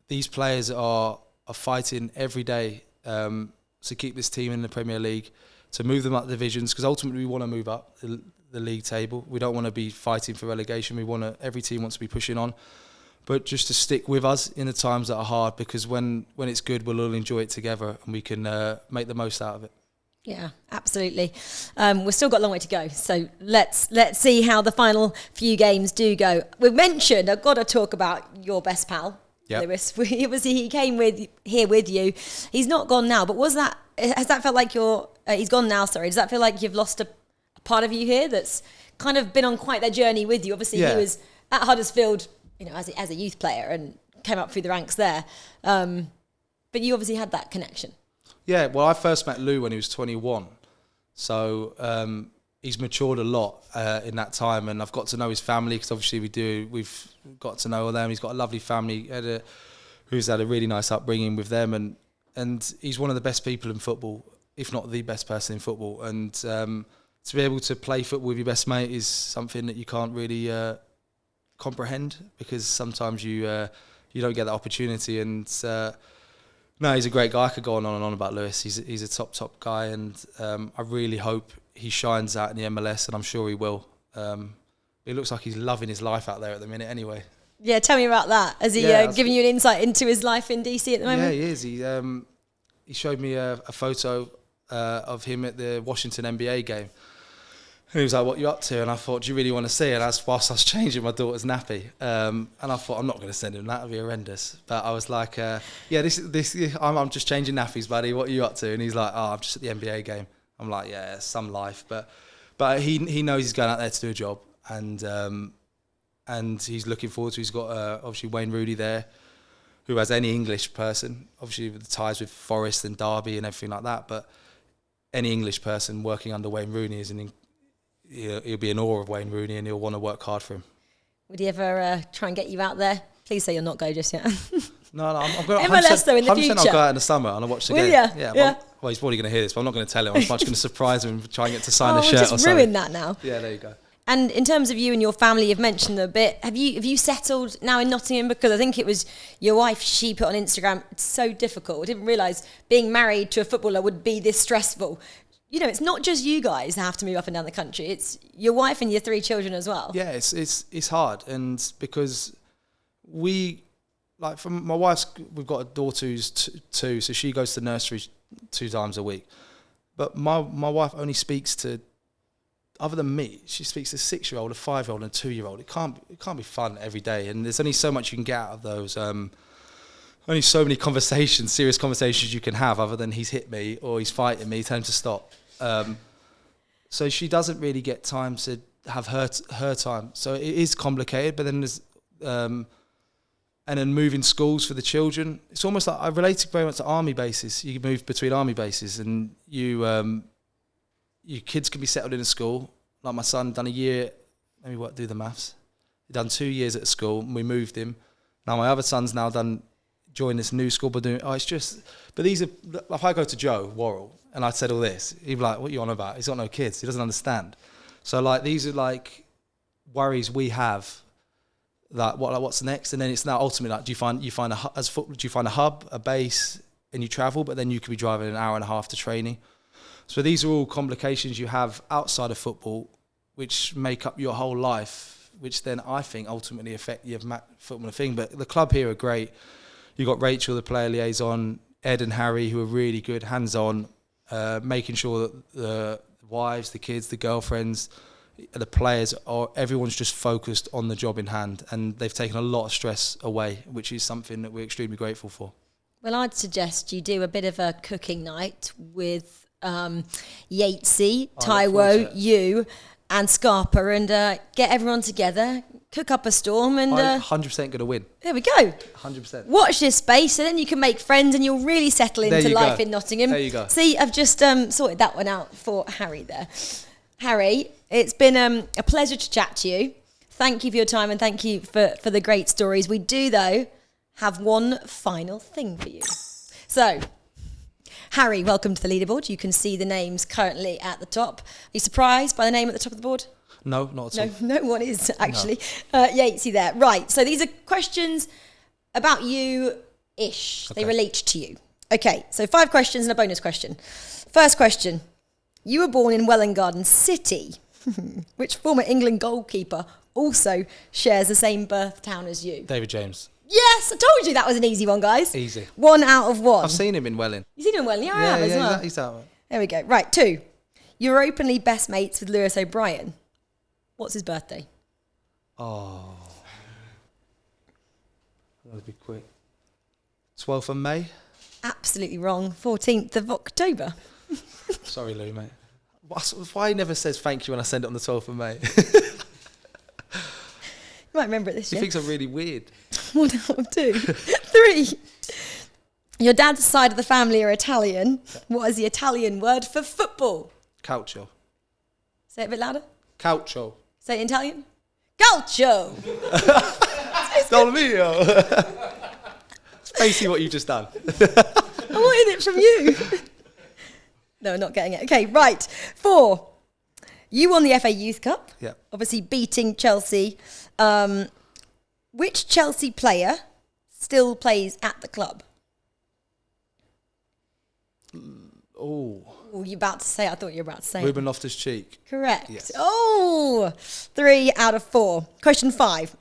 these players are fighting every day to keep this team in the Premier League, to move them up divisions, because ultimately we want to move up the league table. We don't want to be fighting for relegation. Every team wants to be pushing on, but just to stick with us in the times that are hard, because when it's good, we'll all enjoy it together, and we can make the most out of it. Yeah, absolutely. We've still got a long way to go, so let's see how the final few games do go. We've mentioned, I've got to talk about your best pal, yep. Lewis. He came here with you. He's not gone now, but has that felt like he's gone now, sorry. Does that feel like you've lost a part of you here that's kind of been on quite that journey with you? Obviously, He was at Huddersfield, as a youth player, and came up through the ranks there. But you obviously had that connection. Yeah, well, I first met Lou when he was 21. So he's matured a lot in that time, and I've got to know his family, because obviously we've got to know them. He's got a lovely family who's had a really nice upbringing with them, and he's one of the best people in football, if not the best person in football. And to be able to play football with your best mate is something that you can't really comprehend, because sometimes you don't get that opportunity. And no, he's a great guy. I could go on and on about Lewis. He's a top guy, and I really hope he shines out in the MLS, and I'm sure he will. It looks like he's loving his life out there at the minute anyway. Yeah, tell me about that. Has he given you an insight into his life in DC at the moment? Yeah, he is. He showed me a photo of him at the Washington NBA game. And he was like, "What are you up to?" And I thought, "Do you really want to see it?" And that's whilst I was changing my daughter's nappy. And I thought, I'm not going to send him that. It'd be horrendous. But I was like, I'm just changing nappies, buddy. What are you up to? And he's like, "Oh, I'm just at the NBA game." I'm like, "Yeah, it's some life." But he knows he's going out there to do a job. And he's looking forward to. He's got obviously Wayne Rooney there, who has any English person, obviously with the ties with Forest and Derby and everything like that. But any English person working under Wayne Rooney he'll be in awe of Wayne Rooney, and he'll want to work hard for him. Would he ever try and get you out there? Please say you'll not go just yet. No, I'm going to MLS though in the future. I'll go out in the summer and I'll watch the game. Yeah. Well, he's probably going to hear this, but I'm not going to tell him. I'm just going to surprise him and try and get to sign a shirt or something. Just ruin that now. Yeah, there you go. And in terms of you and your family, you've mentioned a bit. Have you settled now in Nottingham? Because I think it was your wife, she put on Instagram, it's so difficult. I didn't realise being married to a footballer would be this stressful. You know, it's not just you guys that have to move up and down the country. It's your wife and your 3 children as well. Yeah, it's hard. And because from my wife's, we've got a daughter who's 2, so she goes to nursery 2 times a week. But my wife only speaks to, other than me, she speaks to a 6-year-old, a 5-year-old, and a 2-year-old. It can't be fun every day, and there's only so much you can get out of those. Only so many serious conversations you can have, other than he's hit me or he's fighting me. Tell him to stop. So she doesn't really get time to have her time. So it is complicated. But then there's and then moving schools for the children. It's almost like I relate it very much to army bases. You move between army bases, and your kids can be settled in a school. Like my son done a year. Do the maths. He done 2 years at a school, and we moved him. Now my other son's now joined this new school, but these are. If I go to Joe Worrell and I said all this, he'd be like, "What are you on about? He's got no kids. He doesn't understand." So these are worries we have. What's next? And then it's now ultimately do you find a hub, a base, and you travel, but then you could be driving an hour and a half to training. So these are all complications you have outside of football, which make up your whole life, which then I think ultimately affect your football thing. But the club here are great. You've got Rachel, the player liaison, Ed and Harry, who are really good, hands-on, making sure that the wives, the kids, the girlfriends, the players, everyone's just focused on the job in hand. And they've taken a lot of stress away, which is something that we're extremely grateful for. Well, I'd suggest you do a bit of a cooking night with Yatesy, Taiwo, you and Scarpa, and get everyone together, cook up a storm, and I'm 100% going to win. There we go. 100%. Watch this space, and then you can make friends, and you'll really settle into life in Nottingham. There you go. See, I've just sorted that one out for Harry there. Harry, it's been a pleasure to chat to you. Thank you for your time, and thank you for the great stories. We do, though, have one final thing for you. So, Harry, welcome to the leaderboard. You can see the names currently at the top. Are you surprised by the name at the top of the board? No, not at all. No one is, actually. No. Yatesy there. Right, so these are questions about you-ish. Okay. They relate to you. Okay, so 5 questions and a bonus question. First question. You were born in Welwyn Garden City, which former England goalkeeper also shares the same birth town as you? David James. Yes, I told you that was an easy one, guys. Easy. 1 out of 1. I've seen him in Welwyn. You've seen him in Welwyn? Yeah, I have as well. He's out. There we go. Right, 2. You're openly best mates with Lewis O'Brien. What's his birthday? Oh. That'll be quick. 12th of May? Absolutely wrong. 14th of October. Sorry, Lou, mate. Why he never says thank you when I send it on the 12th of May? You might remember it this year. He thinks I'm really weird. 1 out of 2. 3. Your dad's side of the family are Italian. What is the Italian word for football? Calcio. Say it a bit louder. Calcio. Say it in Italian. Calcio. Don mio. It's basically what you've just done. I wanted it from you. No, not getting it. Okay, right. 4. You won the FA Youth Cup. Yeah. Obviously beating Chelsea. Which Chelsea player still plays at the club? Oh. Oh, you're about to say it. I thought you were about to say it. Ruben Loftus-Cheek. Correct. Yes. Oh, 3 out of 4. Question 5.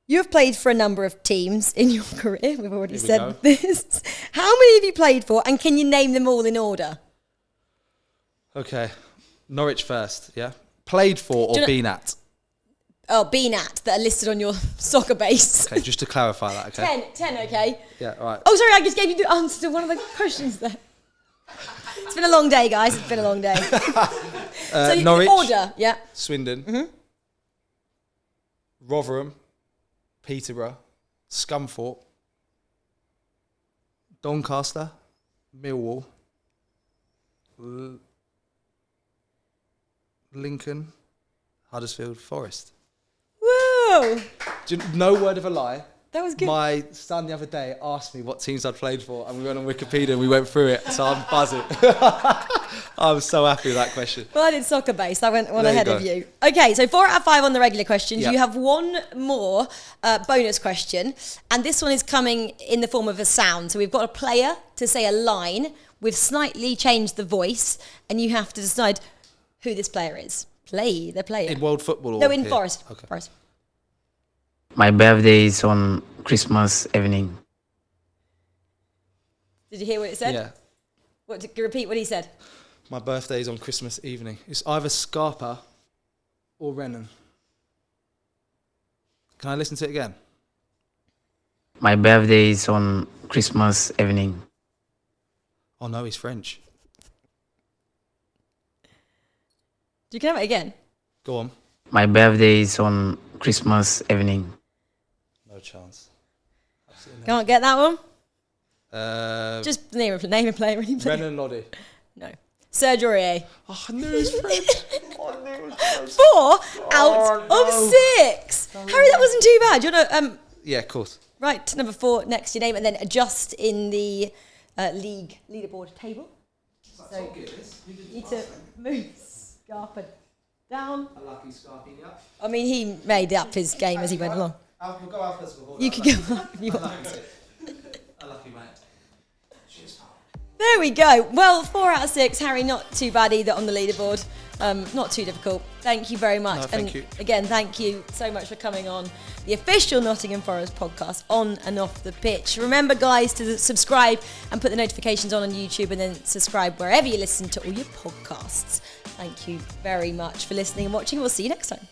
You have played for a number of teams in your career. We've already said this. How many have you played for, and can you name them all in order? Okay. Norwich first, yeah? Played for or been at? Oh, been at, that are listed on your soccer base. Okay, just to clarify that, okay? 10, okay? Yeah, all right. Oh, sorry, I just gave you the answer to one of the questions there. It's been a long day, guys. It's been a long day. So Norwich. Order, yeah. Swindon. Rotherham. Peterborough. Scunthorpe. Doncaster. Millwall. Lincoln. Huddersfield. Forest. Whoa! No word of a lie. That was good. My son the other day asked me what teams I'd played for, and we went on Wikipedia and we went through it, so I'm buzzing. I'm so happy with that question. Well, I did soccer based. I went one ahead of you. Okay, so 4 out of 5 on the regular questions. Yep. You have one more bonus question, and this one is coming in the form of a sound. So we've got a player to say a line. We've slightly changed the voice, and you have to decide who this player is. Play the player. In world football? Or no, in here? Forest. Okay. Forest. My birthday is on Christmas evening. Did you hear what it said? Yeah. What? Repeat what he said. My birthday is on Christmas evening. It's either Scarpa or Renan. Can I listen to it again? My birthday is on Christmas evening. Oh no, he's French. You can have it again. Go on. My birthday is on Christmas evening. No chance. Absolutely Can't get that one? no. Just name a player. Renan Lodi. No. Serge Aurier. Oh, I knew he was French. I knew he was French. 4 out of 6. Harry, that wasn't too bad. You want to Yeah, of course. write number 4 next to your name and then adjust in the leaderboard table. So you need to move Scarpa down. A lucky Scarpini up. I mean, he made up his game as he went along. We'll go alphabetical order. You could go up if you want. A lucky mate. Cheers, pal. There we go. Well, 4 out of 6. Harry, not too bad either on the leaderboard. Not too difficult. Thank you very much. No, thank you. Again, thank you so much for coming on the official Nottingham Forest podcast, On and Off the Pitch. Remember, guys, to subscribe and put the notifications on YouTube, and then subscribe wherever you listen to all your podcasts. Thank you very much for listening and watching. We'll see you next time.